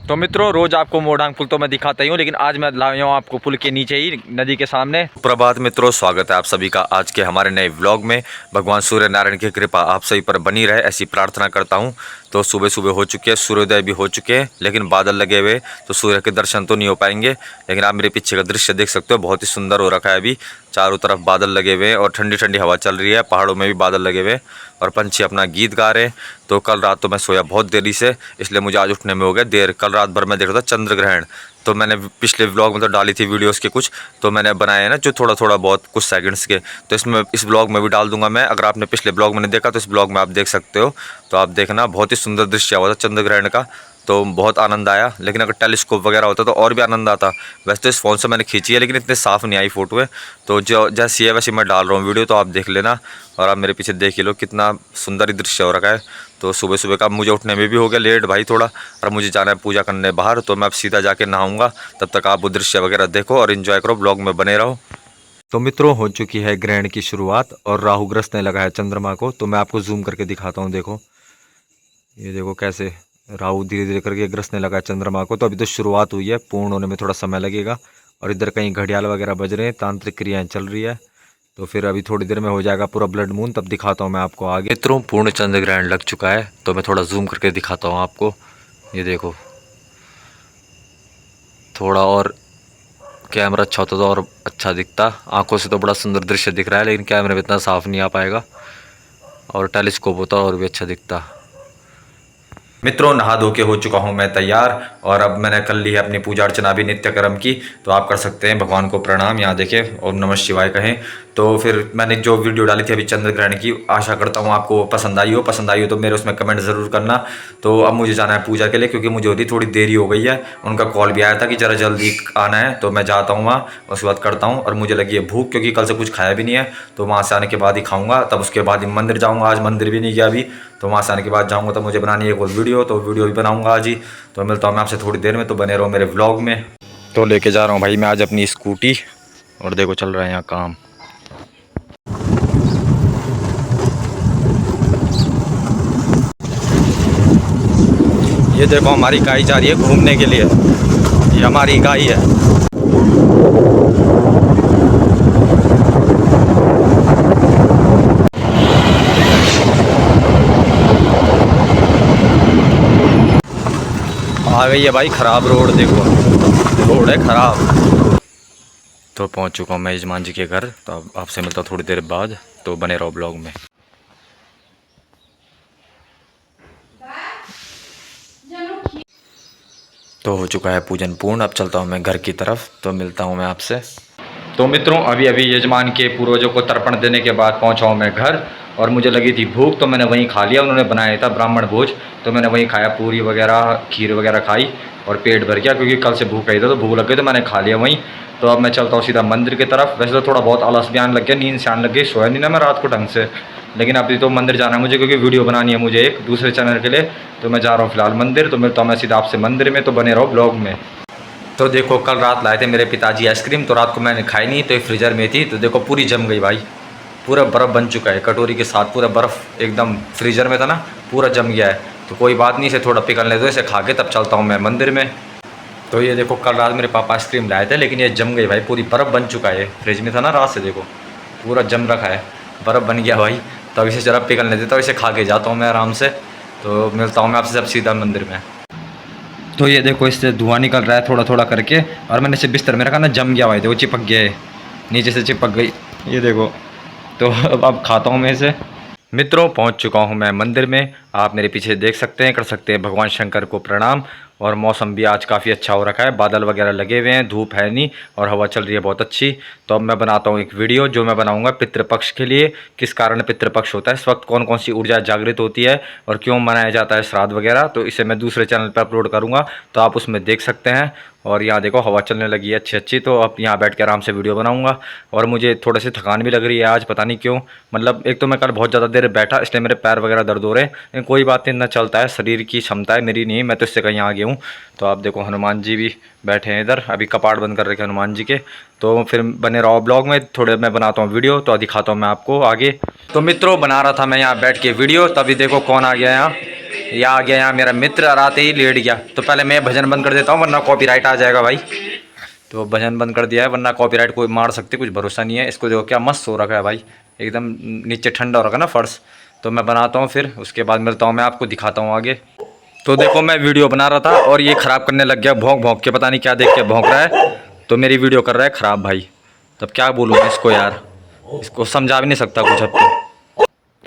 तो मित्रों, रोज आपको मोरडांग पुल तो मैं दिखाता ही हूँ, लेकिन आज मैं लाया हूँ आपको पुल के नीचे ही, नदी के सामने। प्रभात मित्रों, स्वागत है आप सभी का आज के हमारे नए व्लॉग में। भगवान सूर्य नारायण की कृपा आप सभी पर बनी रहे, ऐसी प्रार्थना करता हूँ। तो सुबह सुबह हो चुके हैं, सूर्योदय भी हो चुके हैं, लेकिन बादल लगे हुए, तो सूर्य के दर्शन तो नहीं हो पाएंगे। लेकिन आप मेरे पीछे का दृश्य देख सकते हो, बहुत ही सुंदर हो रखा है। अभी चारों तरफ बादल लगे हुए हैं और ठंडी ठंडी हवा चल रही है, पहाड़ों में भी बादल लगे हुए हैं और पंछी अपना गीत गा रहे हैं। तो कल रात तो मैं सोया बहुत देरी से, इसलिए मुझे आज उठने में हो गया देर। कल रात भर मैं देख रहा था चंद्र ग्रहण, तो मैंने पिछले व्लॉग में तो डाली थी वीडियोस के कुछ, तो मैंने बनाए हैं ना जो थोड़ा थोड़ा बहुत कुछ सेकंड्स के, तो इसमें इस ब्लॉग में भी डाल दूंगा मैं। अगर आपने पिछले ब्लॉग में नहीं देखा तो इस ब्लॉग में आप देख सकते हो, तो आप देखना। बहुत ही सुंदर दृश्य हुआ था चंद्र ग्रहण का, तो बहुत आनंद आया। लेकिन अगर टेलीस्कोप वगैरह होता तो और भी आनंद आता। वैसे तो इस फ़ोन से मैंने खींची है, लेकिन इतने साफ़ नहीं आई फ़ोटो है। तो जो जैसी है वैसे मैं डाल रहा हूँ वीडियो, तो आप देख लेना। और आप मेरे पीछे देख ही लो कितना सुंदर ही दृश्य हो रखा है। तो सुबह सुबह का मुझे उठने में भी हो गया लेट भाई थोड़ा, और मुझे जाना है पूजा करने बाहर, तो मैं अब सीधा जाके नहाऊंगा। तब तक आप वो दृश्य वगैरह देखो और इन्जॉय करो, ब्लॉग में बने रहो। तो मित्रों, हो चुकी है ग्रहण की शुरुआत और राहु ग्रसने लगा है चंद्रमा को। तो मैं आपको जूम करके दिखाता हूँ। देखो, ये देखो कैसे राहु धीरे धीरे करके ग्रसने लगा है चंद्रमा को। तो अभी तो शुरुआत हुई है, पूर्ण होने में थोड़ा समय लगेगा। और इधर कहीं घड़ियाल वगैरह बज रहे हैं, तांत्रिक क्रियाएं चल रही है। तो फिर अभी थोड़ी देर में हो जाएगा पूरा ब्लड मून, तब दिखाता हूँ मैं आपको आगे। मित्रों, पूर्ण चंद्र ग्रहण लग चुका है, तो मैं थोड़ा जूम करके दिखाता हूँ आपको। ये देखो, थोड़ा और कैमरा अच्छा होता तो और अच्छा दिखता। आंखों से तो बड़ा सुंदर दृश्य दिख रहा है, लेकिन कैमरे में इतना साफ नहीं आ पाएगा। और टेलीस्कोप होता और भी अच्छा दिखता। मित्रों, नहा धो के हो चुका हूँ मैं तैयार, और अब मैंने कर ली है अपनी पूजा अर्चना भी नित्य कर्म की। तो आप कर सकते हैं भगवान को प्रणाम, यहाँ देखें और नमः शिवाय कहें। तो फिर मैंने जो वीडियो डाली थी अभी चंद्र ग्रहण की, आशा करता हूँ आपको पसंद आई हो। पसंद आई हो तो मेरे उसमें कमेंट ज़रूर करना। तो अब मुझे जाना है पूजा के लिए, क्योंकि मुझे होती थोड़ी देरी हो गई है। उनका कॉल भी आया था कि ज़रा जल्दी आना है, तो मैं जाता हूँ वहाँ, उसके बाद करता हूँ। और मुझे लगी है भूख, क्योंकि कल से कुछ खाया भी नहीं है, तो वहाँ से आने के बाद ही खाऊँगा। तब उसके बाद ही मंदिर जाऊँगा, आज मंदिर भी नहीं गया अभी। तो वहाँ से आने के बाद जाऊँगा, तो मुझे बनानी है एक और वीडियो, तो वीडियो भी बनाऊँगा आज ही। तो मिलता हूँ मैं आपसे थोड़ी देर में, तो बने रहो मेरे व्लॉग में। तो लेके जा रहा हूँ भाई मैं आज अपनी स्कूटी, और देखो चल रहा है यहाँ काम। ये देखो हमारी गाय जा रही है घूमने के लिए, ये हमारी गाय है। आ गई है भाई खराब रोड, देखो रोड है खराब। तो पहुंच चुका हूँ मैं यजमान जी के घर, तो अब आपसे मिलता हूँ थोड़ी देर बाद, तो बने रहो ब्लॉग में। तो हो चुका है पूजन पूर्ण, अब चलता हूँ मैं घर की तरफ, तो मिलता हूँ मैं आपसे। तो मित्रों, अभी अभी यजमान के पूर्वजों को तर्पण देने के बाद पहुँचा हूँ मैं घर, और मुझे लगी थी भूख, तो मैंने वहीं खा लिया। उन्होंने बनाया था ब्राह्मण भोज, तो मैंने वहीं खाया, पूरी वगैरह खीर वगैरह खाई और पेट भर गया, क्योंकि कल से भूख आई था, तो भूख लग गई, तो मैंने खा लिया वहीं। तो अब मैं चलता हूँ सीधा मंदिर की तरफ। वैसे तो थोड़ा बहुत आलस भी आने लग गया, नींद से आने लग गई, सोया नहीं ना मैं रात को ढंग से। लेकिन अभी तो मंदिर जाना है मुझे, क्योंकि वीडियो बनानी है मुझे एक दूसरे चैनल के लिए। तो मैं जा रहा हूँ फिलहाल मंदिर, तो मिलता हूँ मैं सीधा आपसे मंदिर में, तो बने रहो ब्लॉग में। तो देखो, कल रात लाए थे मेरे पिताजी आइसक्रीम, तो रात को मैंने खाई नहीं, तो ये फ्रीजर में थी। तो देखो पूरी जम गई भाई, पूरा बर्फ़ बन चुका है कटोरी के साथ। पूरा बर्फ़ एकदम फ्रीजर में था ना, पूरा जम गया है। तो कोई बात नहीं, इसे थोड़ा पिघलने दो, इसे खा के तब चलता हूँ मैं मंदिर में। तो ये देखो, कल रात मेरे पापा आइसक्रीम लाए थे, लेकिन ये जम गई भाई, पूरी बर्फ़ बन चुका है। फ्रिज में था ना रात से, देखो पूरा जम रखा है, बर्फ़ बन गया भाई। तो अब इसे ज़रा पिघलने देता हूँ, इसे खा के जाता हूँ मैं आराम से। तो मिलता हूँ मैं आपसे सब सीधा मंदिर में। तो ये देखो, इससे धुआं निकल रहा है थोड़ा थोड़ा करके, और मैंने इसे बिस्तर में रखा ना, जम गया भाई, देखो चिपक गया है, नीचे से चिपक गई, ये देखो। तो अब खाता हूँ मैं इसे। मित्रों, पहुँच चुका हूँ मैं मंदिर में, आप मेरे पीछे देख सकते हैं, कर सकते हैं भगवान शंकर को प्रणाम। और मौसम भी आज काफ़ी अच्छा हो रखा है, बादल वगैरह लगे हुए हैं, धूप है नहीं, और हवा चल रही है बहुत अच्छी। तो अब मैं बनाता हूँ एक वीडियो, जो मैं बनाऊँगा पितृपक्ष के लिए, किस कारण पितृपक्ष होता है, इस वक्त कौन कौन सी ऊर्जा जागृत होती है, और क्यों मनाया जाता है श्राद्ध वगैरह। तो इसे मैं दूसरे चैनल पर अपलोड करूँगा, तो आप उसमें देख सकते हैं। और यहाँ देखो हवा चलने लगी है अच्छी अच्छी, तो अब यहाँ बैठ के आराम से वीडियो बनाऊँगा। और मुझे थोड़ी सी थकान भी लग रही है आज, पता नहीं क्यों। मतलब एक तो मैं कल बहुत ज़्यादा देर बैठा, इसलिए मेरे पैर वगैरह दर्द हो रहे हैं, लेकिन कोई बात नहीं, इतना चलता है, शरीर की क्षमता है, मेरी नहीं, मैं तो इससे कहीं आगे हूँ। तो आप देखो, हनुमान जी भी बैठे हैं इधर, अभी कपाट बंद कर रखे हनुमान जी के। तो फिर बने रहो ब्लॉग में, थोड़े मैं बनाता हूँ वीडियो, तो दिखाता हूँ मैं आपको आगे। तो मित्रों, बना रहा था मैं यहाँ बैठ के वीडियो, तभी देखो कौन आ गया यहाँ, ये आ गया यहाँ मेरा मित्र, और आते ही लेट गया। तो पहले मैं भजन बंद कर देता हूँ वरना कॉपीराइट आ जाएगा भाई। तो भजन बंद कर दिया है वरना कॉपीराइट कोई मार सकते, कुछ भरोसा नहीं है। इसको देखो क्या मस्त सो रखा है भाई, एकदम नीचे ठंडा हो रखा है ना फर्श। तो मैं बनाता हूँ, फिर उसके बाद मिलता हूँ, मैं आपको दिखाता हूँ आगे। तो देखो मैं वीडियो बना रहा था और ये ख़राब करने लग गया, भौंक भौंक के, पता नहीं क्या देख के भौंक रहा है। तो मेरी वीडियो कर रहा है ख़राब भाई। तब क्या बोलूँ मैं इसको यार, इसको समझा भी नहीं सकता कुछ अब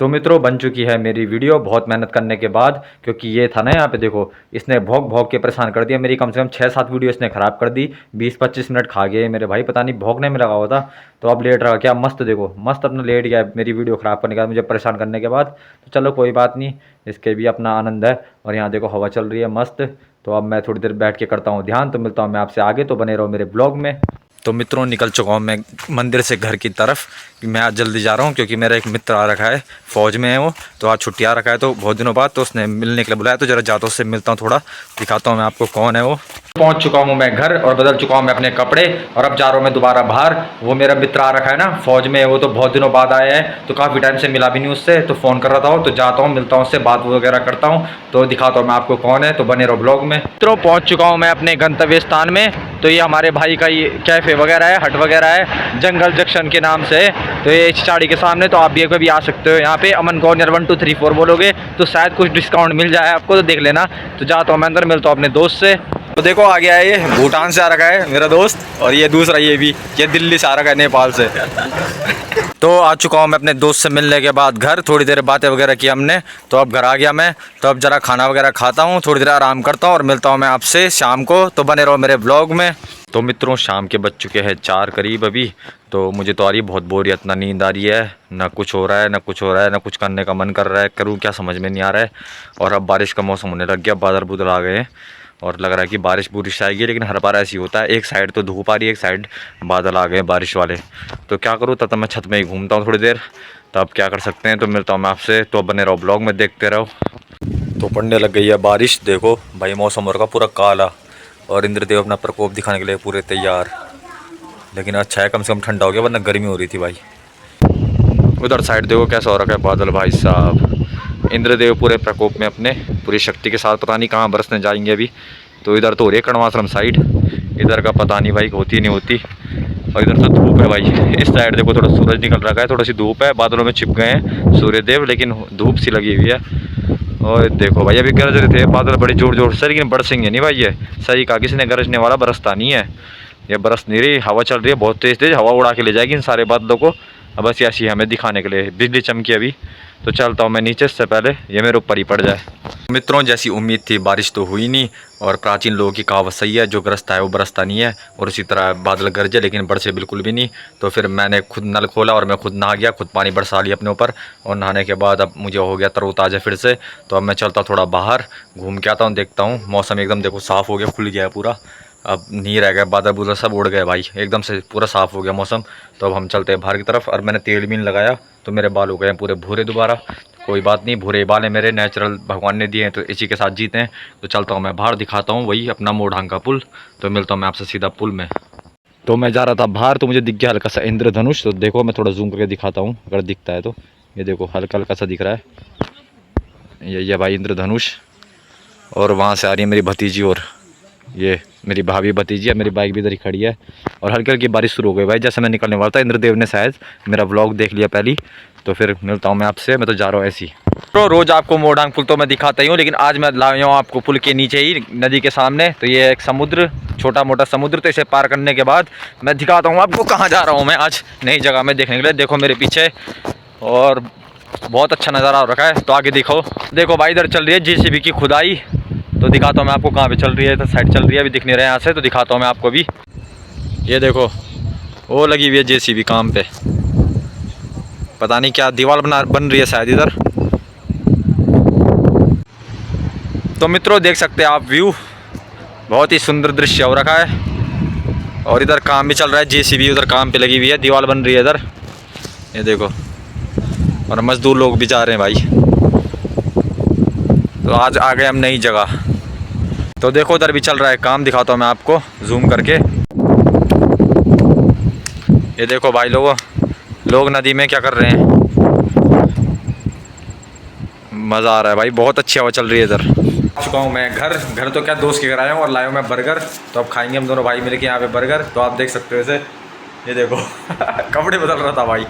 तो मित्रों बन चुकी है मेरी वीडियो बहुत मेहनत करने के बाद, क्योंकि ये था ना यहाँ पे देखो, इसने भौंक भौंक के परेशान कर दिया मेरी। कम से कम 6-7 वीडियो इसने ख़राब कर दी, 20-25 मिनट खा गए मेरे भाई, पता नहीं भौंकने में लगा हुआ था। तो अब लेट रहा क्या मस्त, देखो मस्त अपना लेट गया मेरी वीडियो ख़राब करने के बाद, मुझे परेशान करने के बाद। तो चलो कोई बात नहीं, इसके भी अपना आनंद है। और यहाँ देखो हवा चल रही है मस्त। तो अब मैं थोड़ी देर बैठ के करता हूँ ध्यान। तो मिलता हूँ मैं आपसे आगे, तो बने रहो मेरे ब्लॉग में। तो मित्रों निकल चुका हूँ मैं मंदिर से घर की तरफ। मैं आज जल्दी जा रहा हूँ क्योंकि मेरा एक मित्र आ रखा है, फ़ौज में है वो। तो आज छुट्टी आ रखा है, तो बहुत दिनों बाद तो उसने मिलने के लिए बुलाया। तो जरा जाता हूँ उससे मिलता हूँ, थोड़ा दिखाता हूँ मैं आपको कौन है वो। पहुँच चुका हूँ मैं घर और बदल चुका हूँ मैं अपने कपड़े, और अब जा रहा हूँ मैं दोबारा बाहर। वो मेरा मित्र आ रखा है ना, फ़ौज में है वो, तो बहुत दिनों बाद आया है, तो काफ़ी टाइम से मिला भी नहीं उससे। तो फ़ोन कर रहा था वो, तो जाता हूँ मिलता हूँ उससे, बात वगैरह करता हूँ, तो दिखाता हूँ मैं आपको कौन है। तो बने रहो ब्लॉग में। मित्रों पहुँच चुका हूँ मैं अपने गंतव्य स्थान में। तो ये हमारे भाई का ये कैफ़े वगैरह है, हट वगैरह है, जंगल जंक्शन के नाम से। तो ये चिचाड़ी के सामने, तो आप भी कभी आ सकते हो यहाँ पे। अमन कॉर्नर 1 2 3 4 बोलोगे तो शायद कुछ डिस्काउंट मिल जाए आपको, तो देख लेना। तो जाता हूँ मैं अंदर, मिलता हूँ अपने दोस्त से। तो देखो आ गया है, ये भूटान से आ रखा है मेरा दोस्त, और ये दूसरा ये भी, ये दिल्ली से आ रखा है, नेपाल से। तो आ चुका हूँ मैं अपने दोस्त से मिलने के बाद घर, थोड़ी देर बातें वगैरह की हमने। तो अब घर आ गया मैं, तो अब ज़रा खाना वगैरह खाता हूँ, थोड़ी देर आराम करता हूँ, और मिलता हूँ मैं आपसे शाम को। तो बने रहो मेरे ब्लॉग में। तो मित्रों शाम के बज चुके हैं 4 करीब अभी। तो मुझे तो आ रही है बहुत बोरियत, ना नींद आ रही है, ना कुछ हो रहा है, ना कुछ हो रहा है, ना कुछ करने का मन कर रहा है, करूँ क्या समझ में नहीं आ रहा है। और अब बारिश का मौसम होने लग गया, बादल बुदल आ गए हैं, और लग रहा है कि बारिश बुरिश आएगी। लेकिन हर बार ऐसी होता है, एक साइड तो धूप आ रही है, एक साइड बादल आ गए बारिश वाले। तो क्या करूँ, तब तक मैं छत में ही घूमता हूँ थोड़ी देर। तो अब क्या कर सकते हैं, तो मिलता हूँ मैं आपसे। तो बने रहो ब्लॉग में, देखते रहो। तो पड़ने लग गई है बारिश, देखो भाई मौसम हो रखा पूरा काला, और इंद्रदेव अपना प्रकोप दिखाने के लिए पूरे तैयार। लेकिन अच्छा है कम से कम ठंडा हो गया, वरना गर्मी हो रही थी भाई। उधर साइड देखो कैसा हो रखा है बादल भाई साहब। इंद्रदेव पूरे प्रकोप में अपने पूरी शक्ति के साथ, पता नहीं कहाँ बरसने जाएंगे अभी। तो इधर तो हो रही है कणवाश्रम साइड, इधर का पता नहीं भाई होती नहीं होती। और इधर तो धूप है भाई, इस साइड देखो थोड़ा सूरज निकल रखा है, थोड़ी सी धूप है, बादलों में छिप गए हैं सूर्यदेव, लेकिन धूप सी लगी हुई है। और देखो भाई अभी गरज रहे थे बादल बड़ी जोर जोर से, लेकिन बरसेंगे नहीं भाई। ये सही कहा, किसी ने गरजने वाला बरसता नहीं है, ये बरस नहीं रही। हवा चल रही है बहुत तेज़ तेज़, हवा उड़ा के ले जाएगी इन सारे बादलों को। अब बस ऐसी हमें दिखाने के लिए बिजली चमकी अभी। तो चलता हूँ मैं नीचे, से पहले ये मेरे ऊपर ही पड़ जाए। मित्रों जैसी उम्मीद थी बारिश तो हुई नहीं, और प्राचीन लोगों की कहावत सही है, जो गरजता है वो बरसता नहीं है। और उसी तरह बादल गरजे लेकिन बरसे बिल्कुल भी नहीं। तो फिर मैंने खुद नल खोला और मैं खुद नहा गया, खुद पानी बरसा लिया अपने ऊपर। और नहाने के बाद अब मुझे हो गया तरोताज़ा फिर से। तो अब मैं चलता थोड़ा बाहर, घूम के आता हूँ, देखता हूँ। मौसम एकदम देखो साफ़ हो गया, खुल गया है पूरा, अब नहीं रह गया, बादल बुदल सब उड़ गए भाई, एकदम से पूरा साफ़ हो गया मौसम। तो अब हम चलते हैं बाहर की तरफ। और मैंने तेल भी नहीं लगाया, तो मेरे बाल हो गए हैं पूरे भूरे दोबारा। कोई बात नहीं, भूरे बाल हैं मेरे, नेचुरल भगवान ने दिए हैं, तो इसी के साथ जीते हैं। तो चलता हूँ मैं बाहर, दिखाता हूँ वही अपना मोढ़ांग का पुल। तो मिलता हूँ मैं आपसे सीधा पुल में। तो मैं जा रहा था बाहर, तो मुझे दिख गया हल्का सा इंद्रधनुष। तो देखो मैं थोड़ा जूम करके दिखाता हूँ, अगर दिखता है तो। ये देखो हल्का हल्का सा दिख रहा है, ये भाई इंद्रधनुष। और वहाँ से आ रही है मेरी भतीजी, और ये मेरी भाभी भतीजी है, मेरी बाइक भी इधर ही खड़ी है। और हल्की हल्की बारिश शुरू हो गई भाई, जैसे मैं निकलने वाला था। इंद्रदेव ने शायद मेरा व्लॉग देख लिया पहले। तो फिर मिलता हूँ मैं आपसे, मैं तो जा रहा हूँ ऐसी। तो रोज़ आपको मोढ़ांग पुल तो मैं दिखाता ही हूँ, लेकिन आज मैं लाया हूँ आपको पुल के नीचे ही, नदी के सामने। तो ये एक समुद्र, छोटा मोटा समुद्र। तो इसे पार करने के बाद मैं दिखाता हूँ आपको कहाँ जा रहा हूँ मैं आज नई जगह में देखने के लिए। देखो मेरे पीछे, और बहुत अच्छा नज़ारा हो रखा है। तो आगे देखो भाई इधर चल रही है JCB की खुदाई। तो दिखाता हूँ मैं आपको कहाँ पे चल रही है, तो साइड चल रही है, अभी दिख नहीं रहा है यहाँ से। तो दिखाता हूँ मैं आपको भी, ये देखो वो लगी हुई है JCB काम पे, पता नहीं क्या दीवार बन रही है शायद इधर। तो मित्रों देख सकते हैं आप व्यू, बहुत ही सुंदर दृश्य हो रखा है। और इधर काम भी चल रहा है, JCB उधर काम पे लगी हुई है, दीवार बन रही है इधर, ये देखो। और मजदूर लोग भी जा रहे हैं भाई। तो आज आ गए हम नई जगह। तो देखो उधर भी चल रहा है काम, दिखाता हूँ मैं आपको जूम करके। ये देखो भाई लोग नदी में क्या कर रहे हैं, मज़ा आ रहा है भाई, बहुत अच्छी हवा चल रही है इधर। चुका हूँ मैं घर तो क्या दोस्त के घर आया हूँ और लाया हूँ मैं बर्गर। तो अब खाएंगे हम दोनों भाई मिलके यहाँ पे बर्गर। तो आप देख सकते हो इसे, ये देखो कपड़े बदल रहा था भाई।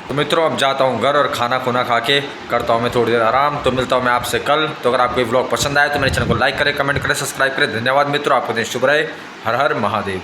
तो मित्रों अब जाता हूँ घर और खाना खुना खा के करता हूँ मैं थोड़ी देर आराम। तो मिलता हूँ मैं आपसे कल। तो अगर आपको ये व्लॉग पसंद आए तो मेरे चैनल को लाइक करें, कमेंट करें, सब्सक्राइब करें। धन्यवाद मित्रों, आपको दिन शुभ रहे। हर हर महादेव।